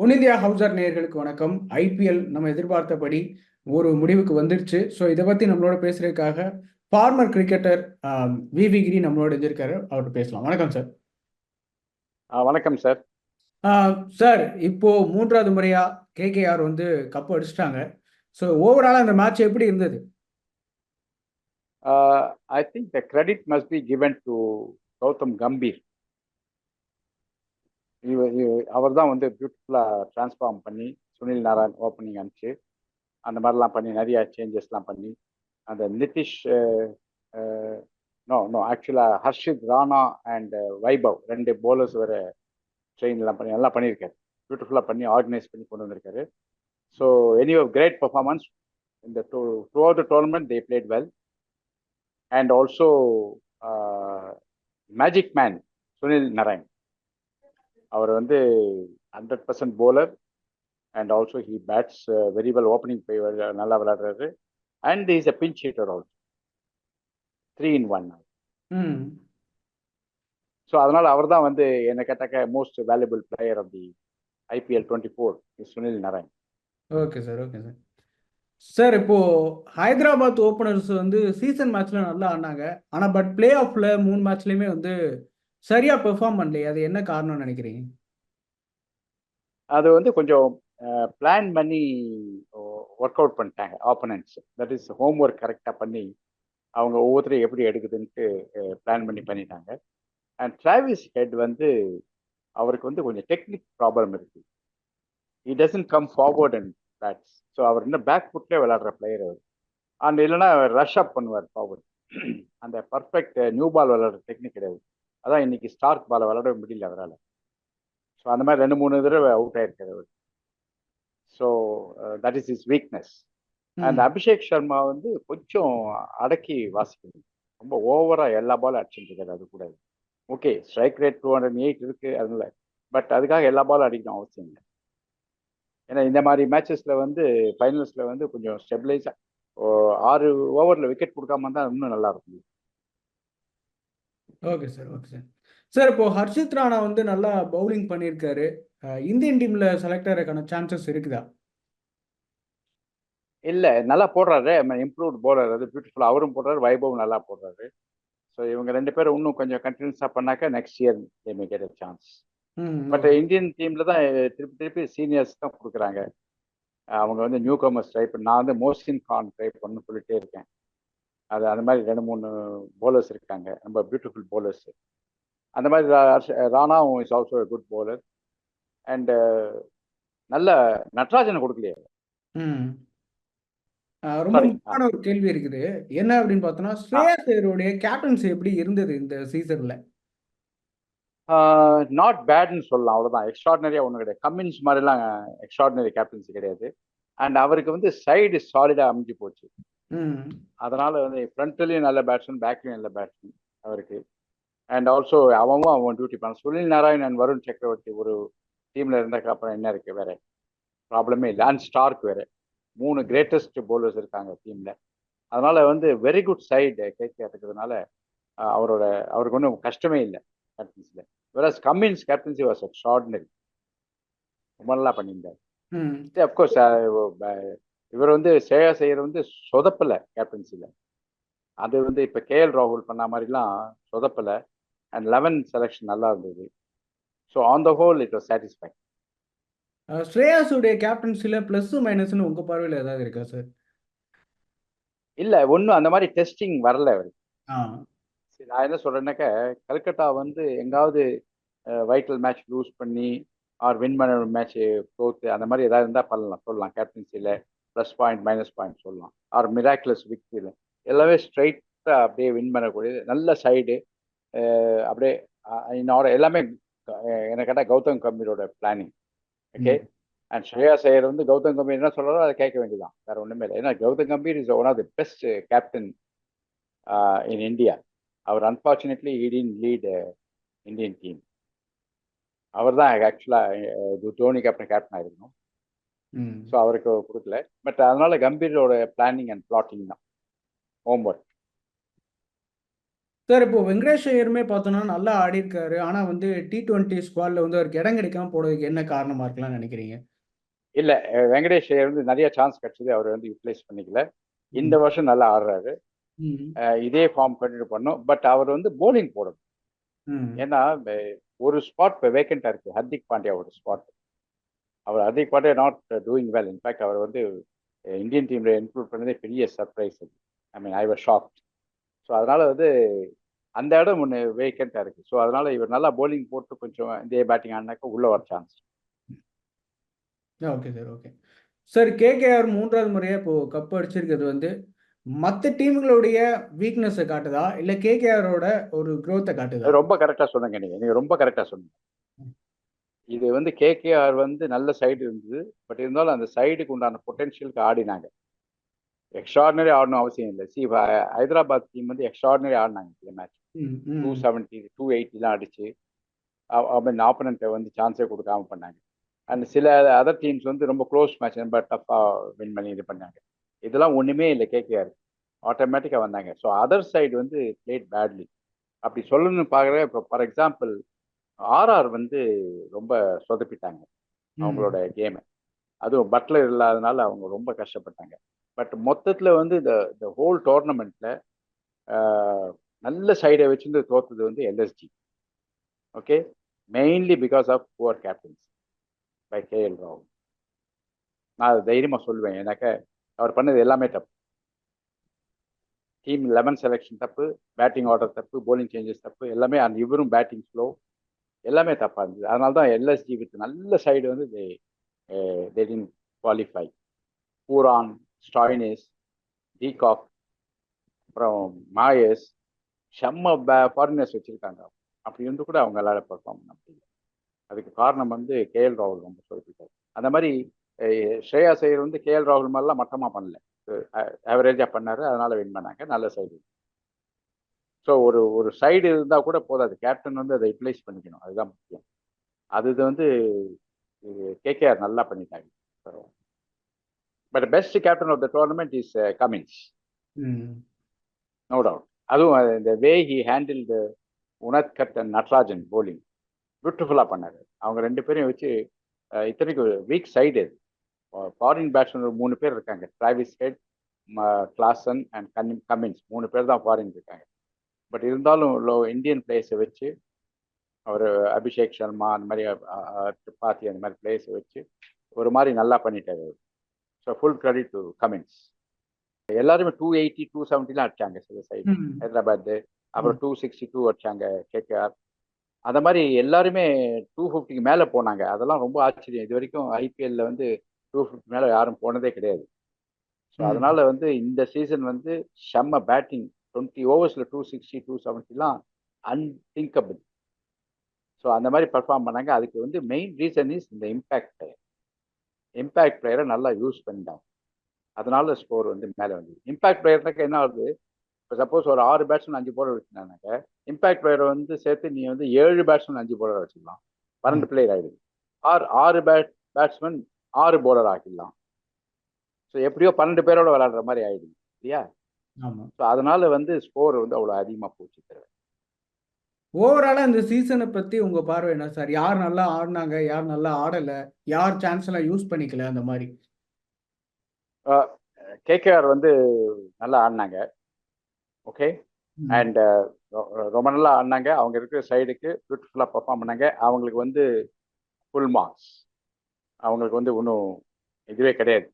One India Housel நேயர்களுக்கு வணக்கம். IPL நம்ம எதிர்பார்த்தபடி ஒரு முடிவுக்கு வந்துருச்சு. ஸோ இதை பற்றி நம்மளோட பேசுறதுக்காக ஃபார்மர் கிரிக்கெட்டர் விவி கிரி நம்மளோட இருந்திருக்காரு. அவர்கிட்ட பேசலாம். வணக்கம் சார். வணக்கம் சார். சார், இப்போ மூன்றாவது முறையா கேகேஆர் வந்து கப் அடிச்சிட்டாங்க. ஸோ ஓவராலாக அந்த மேட்ச் எப்படி இருந்தது? I think the credit must be given to Gautam Gambhir. அவர் தான் வந்து பியூட்டிஃபுல்லாக டிரான்ஸ்ஃபார்ம் பண்ணி சுனில் நாராயண் ஓப்பனிங் அனுப்பிச்சு அந்த மாதிரிலாம் பண்ணி நிறைய சேஞ்சஸ்லாம் பண்ணி அந்த நிதிஷ் நோ நோ ஆக்சுவலாக ஹர்ஷித் ராணா அண்ட் வைபவ் ரெண்டு போலர்ஸ் வேறு ட்ரெயின்லாம் பண்ணி நல்லா பண்ணியிருக்காரு. பியூட்டிஃபுல்லாக பண்ணி ஆர்கனைஸ் பண்ணி கொண்டு வந்திருக்காரு. ஸோ எனிவே கிரேட் பர்ஃபார்மன்ஸ் இந்த through out the tournament they played well. And also magic man Sunil Narayan. அவர் வந்து 100% bowler and also he bats very well. Opening போய் நல்லா விளையாடுறாரு and he is a pinch hitter also. 3 in 1. So அதனால அவர் தான் வந்து என்ன கேட்டாக்க most valuable player of the IPL 24 Sunil Narine. Okay sir, okay sir. Sir, இப்போ ஹைதராபாத் ஓப்பனர்ஸ் வந்து சீசன் மேட்ச்ல நல்லா ஆடினாங்க. ஆனால் பிளே ஆஃப்ல 3 மேட்ச்லயுமே வந்து சரியா பெர்ஃபார்ம் பண்ணலையே. அது என்ன காரணம்னு நினைக்கிறீங்க? அது வந்து கொஞ்சம் பிளான் பண்ணி ஒர்க் அவுட் பண்ணிட்டாங்க opponents. That is home work கரெக்டாக பண்ணி அவங்க ஒவ்வொருத்தரையும் எப்படி எடுக்குதுன்ட்டு பிளான் பண்ணிட்டாங்க. அண்ட் டிராவிஸ் ஹெட் வந்து அவருக்கு வந்து கொஞ்சம் டெக்னிக் ப்ராப்ளம் இருக்கு. he doesn't come forward and bats. So அவர் இன்னும் பேக் ஃபுட்லேயே விளையாடுற பிளேயர் அவர். அண்ட் இல்லைன்னா ரஷ் அப் பண்ணுவார் ஃபார்வர்ட். அந்த பர்ஃபெக்ட் நியூ பால் விளையாடுற டெக்னிக் கிடையாது. அதான் இன்னைக்கு ஸ்டார்க் பால் விளையாட முடியல அவரால். ஸோ அந்த மாதிரி 2-3 தடவை அவுட் ஆயிருக்காரு அவர். So that is is weakness. And Abhishek Sharma வந்து கொஞ்சம் அடக்கி வாசிக்கணும். ரொம்ப ஓவராக எல்லா பாலும் அடிச்சுட்டு இருக்காரு. அது கூட ஓகே, ஸ்ட்ரைக் ரேட் 208 இருக்கு அதனால, பட் அதுக்காக எல்லா பாலும் அடிக்கணும் அவசியம் இல்லை. ஏன்னா இந்த மாதிரி மேட்சஸ்ல வந்து ஃபைனல்ஸ்ல வந்து கொஞ்சம் ஸ்டெபிளைஸா 6 ஓவரில் விக்கெட் கொடுக்காம இருந்தால் இன்னும் நல்லா இருக்கும். Okay sir, okay sir. Sir, இப்போ ஹர்ஷித் ராணா வந்து நல்லா பவுலிங் பண்ணியிருக்காரு. இந்தியன் டீம்ல செலக்ட் ஆகிறதுக்கான சான்சஸ் இருக்குதா? இல்லை, நல்லா போடுறாரு. Improved bowler. அது பியூட்டிஃபுல்லாக அவரும் போடுறாரு, வைபவ் நல்லா போடுறாரு. ஸோ இவங்க 2 பேரும் இன்னும் கொஞ்சம் கண்டினியூஸாக பண்ணாக்க next year they may get a chance. But Indian டீம்ல தான் திருப்பி சீனியர்ஸ் தான் கொடுக்குறாங்க. அவங்க வந்து நியூ கமர்ஸ் ட்ரை பண்ணி, நான் வந்து மோசின் கான் ட்ரை பண்ணு சொல்லிட்டே இருக்கேன். அது அந்த மாதிரி 2-3 போலர்ஸ் இருக்காங்க, ரொம்ப பியூட்டிஃபுல் போலர்ஸ். அந்த மாதிரி ராணாவும் is also good bowler. And நல்ல நட்ராஜனை கொடுக்கலையே. ரொம்ப முக்கியமான ஒரு கேள்வி இருக்குது. என்ன அப்படின்னு பார்த்தோம்னா, ஸ்ரேயஸ் ஐயருடைய கேப்டன்சி எப்படி இருந்தது இந்த சீசன்ல? நாட் பேட்னு சொல்லலாம், அவ்வளோதான். எக்ஸ்ட்ராடினரியா ஒன்றும் கிடையாது. கம்மின்ஸ் மாதிரிலாம் எக்ஸ்ட்ராடினரி கேப்டன்சி கிடையாது. அண்ட் அவருக்கு வந்து சைடு சாலிடாக அமைஞ்சு போச்சு. அதனால வந்து ஃப்ரண்ட்லேயும் நல்ல பேட்ஸ்மேன், பேக்லேயும் நல்ல பேட்ஸ்மேன் அவருக்கு. அண்ட் ஆல்சோ அவன் டியூட்டி பண்ண. சுனில் நாராயண் அண்ட் வருண் சக்கரவர்த்தி ஒரு டீம்ல இருந்ததுக்கு அப்புறம் என்ன இருக்கு, வேற ப்ராப்ளமே இல்லை. அண்ட் ஸ்டார்க் வேற 3 கிரேட்டஸ்ட் போலர்ஸ் இருக்காங்க டீம்ல. அதனால வந்து வெரி குட் சைடு கேகேஆர் இருக்கிறதுனால அவருக்கு ஒன்றும் கஷ்டமே இல்லை கேப்டன்சில. வேற கம்மின்ஸ் கேப்டன்சி வாஸ் எக்ஸ்ட்ராடினரி. ரொம்ப நல்லா பண்ணியிருந்தார். அப்கோர்ஸ் இவர் வந்து ஸ்ரேயஸ் ஐயர் வந்து சொதப்பல கேப்டன்சில. அது வந்து இப்போ KL ராகுல் பண்ண மாதிரிலாம் சொதப்பல. அண்ட் 11 செலெக்ஷன் நல்லா இருந்தது. So on the whole it was satisfy. ஸ்ரேயாஸுடைய கேப்டன்சில பிளஸ் மைனஸ்னு உங்க பார்வையில் ஏதாவது இருக்கா சார்? இல்லை, ஒன்றும் அந்த மாதிரி டெஸ்டிங் வரல அவருக்கு. சரி, நான் என்ன சொல்றேன்னாக்க, கல்கட்டா வந்து எங்காவது வைட்டல் மேட்ச் லூஸ் பண்ணி ஆர் வின் பண்ண மேட்ச் தோத்து அந்த மாதிரி ஏதாவது இருந்தால் சொல்லலாம் கேப்டன்சியில் ப்ளஸ் பாயிண்ட் மைனஸ் பாயிண்ட் சொல்லலாம். ஆர் மிராக்குலஸ் விக்டரியில் எல்லாமே ஸ்ட்ரைட்டாக அப்படியே வின் பண்ணக்கூடியது. நல்ல சைடு அப்படியே என்னோட எல்லாமே என்ன கேட்டால் கௌதம் கம்பீரோட planning. Okay. And Shreyas Iyer வந்து கௌதம் கம்பீர் என்ன சொல்கிறாரோ அதை கேட்க வேண்டியதான், வேற ஒன்றுமே இல்லை. ஏன்னா Gautam Gambhir is one of the best captain in India. அவர் unfortunately he didn't lead Indian team. அவர் தான் ஆக்சுவலாக தோனி கேப்டன் ஆயிருக்கணும். ஸோ அவருக்கு கொடுக்கல. பட் அதனால கம்பீரோட பிளானிங் அண்ட் பிளாட்டிங் தான் ஹோம் ஒர்க். சார் இப்போ வெங்கடேஷ் ஐயருமே பார்த்தோன்னா நல்லா ஆடி இருக்காரு. ஆனா வந்து T20 ஸ்குவாட்ல வந்து அவருக்கு இடம் கிடைக்காம போனதுக்கு என்ன காரணமா இருக்கலாம்னு நினைக்கிறீங்க? இல்ல வெங்கடேஷ் ஐயர் வந்து நிறைய சான்ஸ் கிடைச்சது, அவர் வந்து யூட்டிலைஸ் பண்ணிக்கல. இந்த ம். வருஷம் நல்லா ஆடுறாரு. ம். இதே ஃபார்ம் கண்டினியூ பண்ணும். பட் அவர் வந்து போலிங் போடணும். ம். ஏன்னா ஒரு ஸ்பாட் இப்போ வேக்கண்டா இருக்கு, ஹர்திக் பாண்டியா ஒரு ஸ்பாட். அவர் Hardik Pandya not doing well. In fact அவர் வந்து இந்தியன் டீம்ல இன்க்ளூட் பண்ணதே பெரிய சர்ப்ரைஸ் அது. I mean I was shocked. So அதனால வந்து அந்த இடம் ஒன்று வேக்கண்டா இருக்கு. ஸோ அதனால இவர் நல்லா போலிங் போட்டு கொஞ்சம் இதே பேட்டிங் ஆடினாக்க உள்ள வர chance. Okay sir, okay. Sir KKR 3வது முறையா இப்போ கப் அடிச்சிருக்கிறது வந்து மற்ற டீம்களுடைய வீக்னஸை காட்டுதா இல்லை கேகேஆரோட ஒரு growth-அ காட்டுதா? ரொம்ப கரெக்டா சொன்னீங்க, நீங்க ரொம்ப கரெக்டா சொன்னீங்க. இது வந்து கேகேஆர் வந்து நல்ல சைடு இருந்தது. பட் இருந்தாலும் அந்த சைடுக்கு உண்டான பொட்டன்ஷியலுக்கு ஆடினாங்க. எக்ஸ்ட்ராடினரி ஆடணும் அவசியம் இல்லை. ஹைதராபாத் டீம் வந்து எக்ஸ்ட்ராடினரி ஆடினாங்க இந்த மேட்ச். ம். ம். 270 280 அடிச்சு ஆப்பனண்ட்டை வந்து சான்ஸே கொடுக்காம பண்ணாங்க. அண்ட் சில அதர் டீம்ஸ் வந்து ரொம்ப க்ளோஸ் மேட்ச் ரொம்ப டஃப்பாக வின் பண்ணி இது பண்ணாங்க. இதெல்லாம் ஒன்றுமே இல்லை கேகேஆர். ஆட்டோமேட்டிக்காக வந்தாங்க. ஸோ அதர் சைடு வந்து பிளேட் பேட்லி. அப்படி சொல்லணும்னு பார்க்குறேன். இப்போ ஃபார் எக்ஸாம்பிள் ஆர்ஆர் வந்து ரொம்ப சொதப்பிட்டாங்க அவங்களோட ம். கேமை. அதுவும் பட்லர் இல்லாதனால அவங்க ரொம்ப கஷ்டப்பட்டாங்க. பட் மொத்தத்தில் வந்து இந்த ஹோல் டோர்னமெண்ட்ல நல்ல சைடை வச்சுருந்து தோத்தது வந்து LSG. Okay, mainly because of poor captains by KL ராகுல். நான் அது தைரியமாக சொல்லுவேன். ஏன்னாக்க அவர் பண்ணது எல்லாமே தப்பு. டீம் 11 செலெக்ஷன் தப்பு, பேட்டிங் ஆர்டர் தப்பு, போலிங் சேஞ்சஸ் தப்பு, எல்லாமே. அந்த இவரும் பேட்டிங் ஸ்லோ, எல்லாமே தப்பாக இருந்தது. அதனால தான் எல்எஸ்ஜி வித் நல்ல சைடு வந்து they didn't qualify. Pooran, Stoinis, de Kock, அப்புறம் மாயஸ், செம்ம ஃபாரினர்ஸ் வச்சிருக்காங்க. அப்படி இருந்து கூட அவங்களால பெர்ஃபார்ம் பண்ண முடியல. அதுக்கு காரணம் வந்து கேஎல் ராகுல் ரொம்ப சொல்லிட்டாரு. அந்த மாதிரி ஸ்ரேயா ஐயர் வந்து கேஎல் ராகுல் மாதிரிலாம் மட்டமாக பண்ணல, ஆவரேஜாக பண்ணாரு. அதனால வின் பண்ணாங்க. நல்ல சைடு. ஸோ ஒரு ஒரு சைடு இருந்தால் கூட போதாது, கேப்டன் வந்து அதை யூட்டிலைஸ் பண்ணிக்கணும். அதுதான் முக்கியம். அது வந்து கேகேஆர் நல்லா பண்ணிட்டாங்க. But best captain of the tournament is Cummins, hmm. No doubt. அதுவும் இந்த way he handle Unadkat and Natarajan bowling பியூட்டிஃபுல்லாக பண்ணாரு. அவங்க ரெண்டு பேரையும் வச்சு இத்தனைக்கு வீக் சைடு அது. ஃபாரின் பேட்ஸ்மேன் 3 பேர் இருக்காங்க. Travis Head, Klaasen and Cummins, 3 பேர் தான் ஃபாரின் இருக்காங்க. பட் இருந்தாலும் இந்தியன் பிளேயர்ஸை வச்சு அவர் அபிஷேக் சர்மா அந்த மாதிரி திரிபாதி அந்த மாதிரி பிளேயர்ஸை வச்சு ஒரு மாதிரி நல்லா பண்ணிட்டாரு. So full credit to Cummins. எல்லாருமே 280 270 அடிச்சாங்க சில சைடு ம். ஹைதராபாத். அப்புறம் ம். 262 அடிச்சாங்க கேகேஆர். அந்த மாதிரி எல்லாருமே 250க்கு மேலே போனாங்க. அதெல்லாம் ரொம்ப ஆச்சரியம். இது வரைக்கும் ஐபிஎல்ல வந்து 250 மேலே யாரும் போனதே கிடையாது. ஸோ ம். அதனால வந்து இந்த சீசன் வந்து செம்ம பேட்டிங். 20 ஓவர்ஸில் 260 270 அன்திங்கபிள். ஸோ அந்த மாதிரி பர்ஃபார்ம் பண்ணாங்க. அதுக்கு வந்து மெயின் ரீசன் இஸ் இந்த இம்பேக்ட் பிளேயரை நல்லா யூஸ் பண்ணிட்டாங்க. அதனால ஸ்கோர் வந்து மேலே வந்து இம்பாக்ட் பிளேயர்னாக்க என்ன ஆகுது. இப்போ சப்போஸ் ஒரு 6 பேட்ஸ்மேன் 5 போலர் வச்சுருந்தாங்க, இம்பாக்ட் பிளேயரை வந்து சேர்த்து நீ வந்து 7 பேட்ஸ்மேன் 5 போலர் வச்சுக்கலாம். 12 பிளேயர் ஆகிடுது. 6 பேட்ஸ்மேன் 6 போலர் ஆக்கிடலாம். ஸோ எப்படியோ 12 பேரோட விளையாடுற மாதிரி ஆயிடுது இல்லையா. ஆமா. ஸோ அதனால வந்து ஸ்கோர் வந்து அவ்வளோ அதிகமாக போச்சு. ஓவராலா இந்த சீசனை பத்தி உங்க பார்வை என்ன சார்? யார் நல்லா ஆடினாங்க, யார் நல்லா ஆடல, யார் சான்ஸ் எல்லாம் யூஸ் பண்ணிக்கல அந்த மாதிரி? கேகேஆர் வந்து நல்லா ஆடினாங்க. ஓகே. ம். அண்ட் ரொம்ப நல்லா ஆடினாங்க. அவங்க இருக்கிற சைடுக்கு பியூட்டிஃபுல்லாக பர்ஃபார்ம் பண்ணாங்க. அவங்களுக்கு வந்து ஃபுல் மார்க்ஸ். அவங்களுக்கு வந்து ஒன்றும் இதுவே கிடையாது,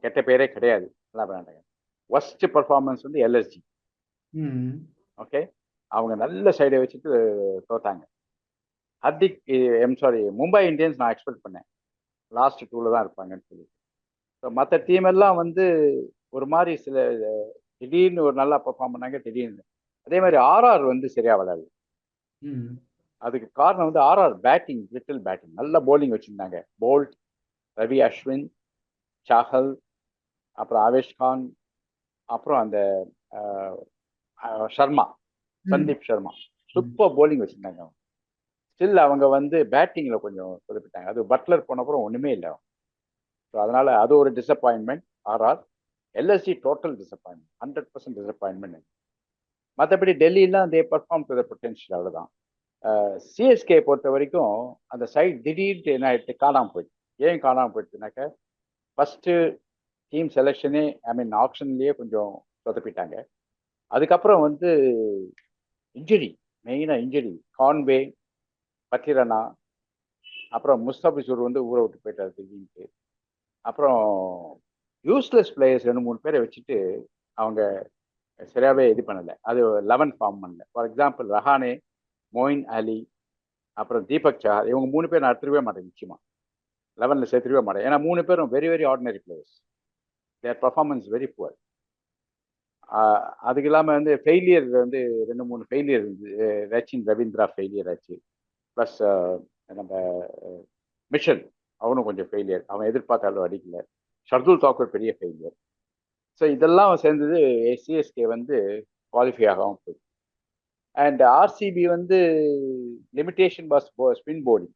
கெட்ட பேரே கிடையாது. நல்லா பண்ணாங்க. ஒஸ்ட் பர்ஃபார்மன்ஸ் வந்து எல்எஸ்ஜி. ம். ஓகே, அவங்க நல்ல சைடை வச்சுட்டு தோத்தாங்க. ஹர்திக் சாரி, மும்பை இந்தியன்ஸ் நான் எக்ஸ்பெக்ட் பண்ணேன் லாஸ்ட் 2ல தான் இருப்பாங்கன்னு சொல்லி. ஸோ மற்ற டீம் எல்லாம் வந்து ஒரு மாதிரி சில திடீர்னு ஒரு நல்லா பர்ஃபார்ம் பண்ணாங்க, திடீர்னு. அதே மாதிரி ஆர்ஆர் வந்து சரியா விளையாடல. ம். அதுக்கு காரணம் வந்து ஆர்ஆர் பேட்டிங், லிட்டில் பேட்டிங். நல்ல போலிங் வச்சிருந்தாங்க. போல்ட், ரவி அஸ்வின், சாஹல், அப்புறம் ஆவேஷ் கான், அப்புறம் அந்த சர்மா, ம். சந்தீப் சர்மா, ம். சூப்பர் போலிங் வச்சிருந்தாங்க. ஸ்டில் அவங்க வந்து பேட்டிங்ல கொஞ்சம் சொதப்பிட்டாங்க. அது பட்லர் போன அப்புறம் ஒண்ணுமே இல்லை. ஸோ அதனால அது ஒரு disappointment. RR. LSC total disappointment, 100% disappointment. மற்றபடி டெல்லிலாம் they perform to the potential, அவ்வளோதான். சிஎஸ்கே பொறுத்த வரைக்கும் அந்த சைட் திடீர்னு என்ன ஆயிடுச்சு, காணாமல் போயிடுச்சு. ஏன் காணாமல் போயிடுச்சுனாக்க, ஃபர்ஸ்ட் டீம் செலெக்ஷனே ஐ மீன் ஆப்ஷன்லேயே கொஞ்சம் சொதப்பிட்டாங்க. அதுக்கப்புறம் வந்து இன்ஜுரி, மெயினாக இன்ஜுரி. கான்வே, பக்கிரனா, அப்புறம் முஸ்தபிசூர் வந்து ஊரை விட்டு போயிட்டார் திடீர்னு. அப்புறம் யூஸ்லெஸ் பிளேயர்ஸ் 2-3 பேரை வச்சுட்டு அவங்க சரியாவே இது பண்ணலை. அது 11 ஃபார்ம் பண்ணல. ஃபார் எக்ஸாம்பிள் ரஹானே, மொயின் அலி, அப்புறம் தீபக் சஹார், இவங்க 3 பேர் நான் எடுத்துருவே மாட்டேன் நிச்சயமா. 11ல் சேர்த்துருவே மாட்டேன். ஏன்னா 3 பேரும் வெரி வெரி ஆர்டினரி பிளேயர்ஸ். தேர் பர்ஃபார்மன்ஸ் வெரி புவர். அதுக்கு இல்லாமல் வந்து ஃபெயிலியர் வந்து 2-3 ஃபெயிலியர் இருந்தது. ரச்சின் ரவீந்திரா ஃபெயிலியர் ஆச்சு. ப்ளஸ் நம்ம மிஷல், அவனும் கொஞ்சம் ஃபெயிலியர். அவன் எதிர்பார்த்த அளவு அடிக்கல. ஷர்துல் தாக்கூர் பெரிய ஃபெயிலியர். ஸோ இதெல்லாம் சேர்ந்தது சிஎஸ்கே வந்து குவாலிஃபை ஆகாமல் போயிடுச்சு. அண்ட் ஆர்சிபி வந்து லிமிட்டேஷன் பாஸ் ஸ்பின் போலிங்.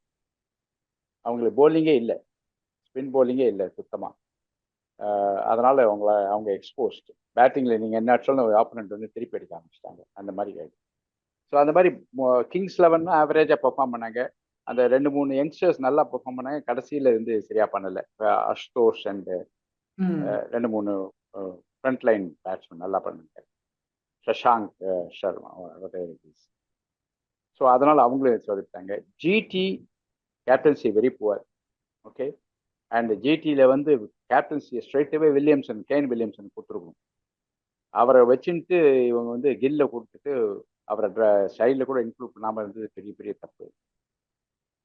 அவங்களுக்கு போலிங்கே இல்லை, ஸ்பின் போலிங்கே இல்லை சுத்தமாக. அதனால அவங்க எக்ஸ்போஸ்ட். பேட்டிங்கில் நீங்கள் என்ன ஆச்சாலும் ஆப்போனண்ட் வந்து திருப்பி அடிக்க ஆரம்பிச்சிட்டாங்க. அந்த மாதிரி ஆயிடுச்சு. ஸோ அந்த மாதிரி கிங்ஸ் 11 ஆவரேஜாக பெர்ஃபார்ம் பண்ணாங்க. அந்த 2-3 யங்ஸ்டர்ஸ் நல்லா பெர்ஃபார்ம் பண்ணாங்க. கடைசியில் வந்து சரியா பண்ணலை. Ashutosh and 2-3 front line batsman நல்லா பண்ணாங்க. சஷாங்க் சர்மா. ஸோ அதனால அவங்களும் சொல்லிட்டாங்க. GT captaincy very poor. Okay. And ஜிடியில் வந்து கேப்டன்சி ஸ்ட்ரைட்டாகவே கேன் வில்லியம்சன் கொடுத்துருக்கணும். அவரை வச்சுட்டு இவங்க வந்து கில்ல கொடுத்துட்டு அவரை சைடில் கூட இன்க்ளூட் பண்ணாமல் இருந்தது பெரிய பெரிய தப்பு.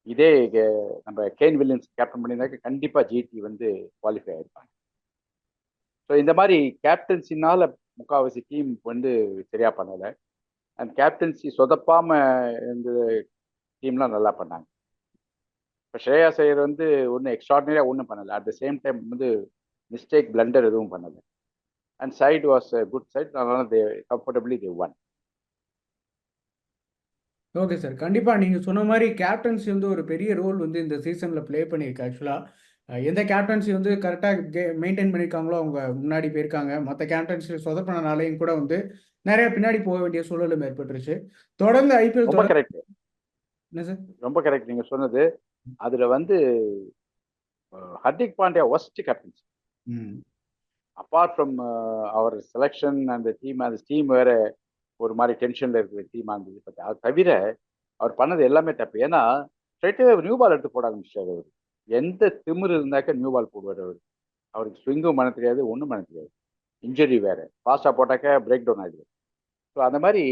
இதே நம்ம கேன் வில்லியம்ஸ் கேப்டன் பண்ணியிருந்தாக்க கண்டிப்பாக ஜிடி வந்து குவாலிஃபை ஆயிருப்பாங்க. ஸோ இந்த மாதிரி கேப்டன்சினால முக்கால்வாசி டீம் வந்து சரியா பண்ணலை. அண்ட் கேப்டன்சி சொதப்பாம இந்த டீம்லாம் நல்லா பண்ணாங்க. இப்போ ஸ்ரேயாஸ் ஐயர் வந்து ஒன்றும் எக்ஸ்ட்ராடினரியாக ஒன்றும் பண்ணலை. அட் த சேம் டைம் வந்து மிஸ்டேக் பிளண்டர் எதுவும் பண்ணலை. And side was good side. அதனால they comfortably they won. Okay sir, கண்டிப்பாக நீங்கள் சொன்ன மாதிரி கேப்டன்சி வந்து ஒரு பெரிய ரோல் வந்து இந்த சீசனில் ப்ளே பண்ணியிருக்கு. ஆக்சுவலாக எந்த கேப்டன்சி வந்து கரெக்டாக மெயின்டைன் பண்ணியிருக்காங்களோ அவங்க முன்னாடி போயிருக்காங்க. மற்ற கேப்டன்சி சொதப்பினாலையும் கூட வந்து நிறைய பின்னாடி போக வேண்டிய சூழலும் ஏற்பட்டுருச்சு. தொடர்ந்து ஐபிஎல் ரொம்ப கரெக்ட். என்ன சார்? ரொம்ப கரெக்ட் நீங்கள் சொன்னது. அதில் வந்து Hardik Pandya worst captaincy. Apart from அவர் செலெக்ஷன் அந்த டீம் வேற ஒரு மாதிரி டென்ஷன்ல இருக்கிற டீமா இருந்தது. பட் அது தவிர அவர் பண்ணது எல்லாமே தப்பு. ஏன்னா ஸ்ட்ரைட்டாகவே நியூ பால் எடுத்து போட ஆரம்பிச்சார் அவர். எந்த திமிரு இருந்தாக்க நியூ பால் போடுவார் அவர். அவருக்கு ஸ்விங்கும் பண்ண தெரியாது, ஒன்றும் பண்ண தெரியாது. இன்ஜுரி வேற, ஃபாஸ்டாக போட்டாக்க பிரேக் டவுன் ஆகிடுது. ஸோ அந்த மாதிரி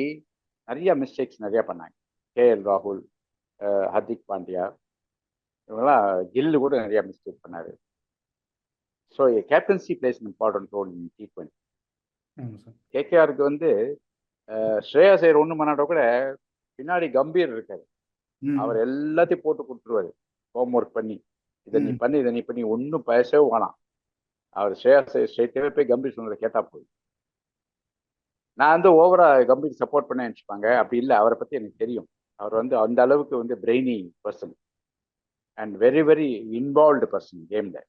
நிறைய மிஸ்டேக்ஸ் நிறையா பண்ணாங்க. கேஎல் ராகுல், ஹர்திக் பாண்டியா, இவங்கெல்லாம் கில்லு கூட நிறைய மிஸ்டேக் பண்ணாரு. So captaincy plays important role in T20. கேகேஆருக்கு வந்து ஸ்ரேயாஸ் ஐயர் ஒன்றும் பண்ணாட்ட கூட பின்னாடி கம்பீர் இருக்காரு. அவர் எல்லாத்தையும் போட்டு கொடுத்துருவாரு ஹோம் ஒர்க் பண்ணி. இதை நீ பண்ணி ஒன்றும் பேசவே வேணாம். அவர் ஸ்ரேயாஸ் ஐயர் ஸ்ட்ரைட்டாகவே போய் கம்பீர் சொன்னதை கேட்டா போய். நான் வந்து ஓவரா கம்பீர் சப்போர்ட் பண்ண நினச்சிப்பாங்க. அப்படி இல்லை, அவரை பற்றி எனக்கு தெரியும். அவர் வந்து அந்த அளவுக்கு வந்து brainy person and very very involved person கேம்ல.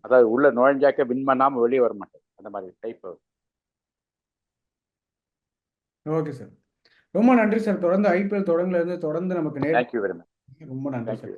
அதாவது உள்ள நுழைஞ்சாக்க வின் பண்ணாம வெளியே வர மாட்டேன், அந்த மாதிரி டைப். ஓகே சார், ரொம்ப நன்றி சார். தொடர்ந்து ஐபிஎல் தொடங்கல இருந்து தொடர்ந்து நமக்கு தேங்க்யூ வெரி மச். ரொம்ப நன்றி சார்.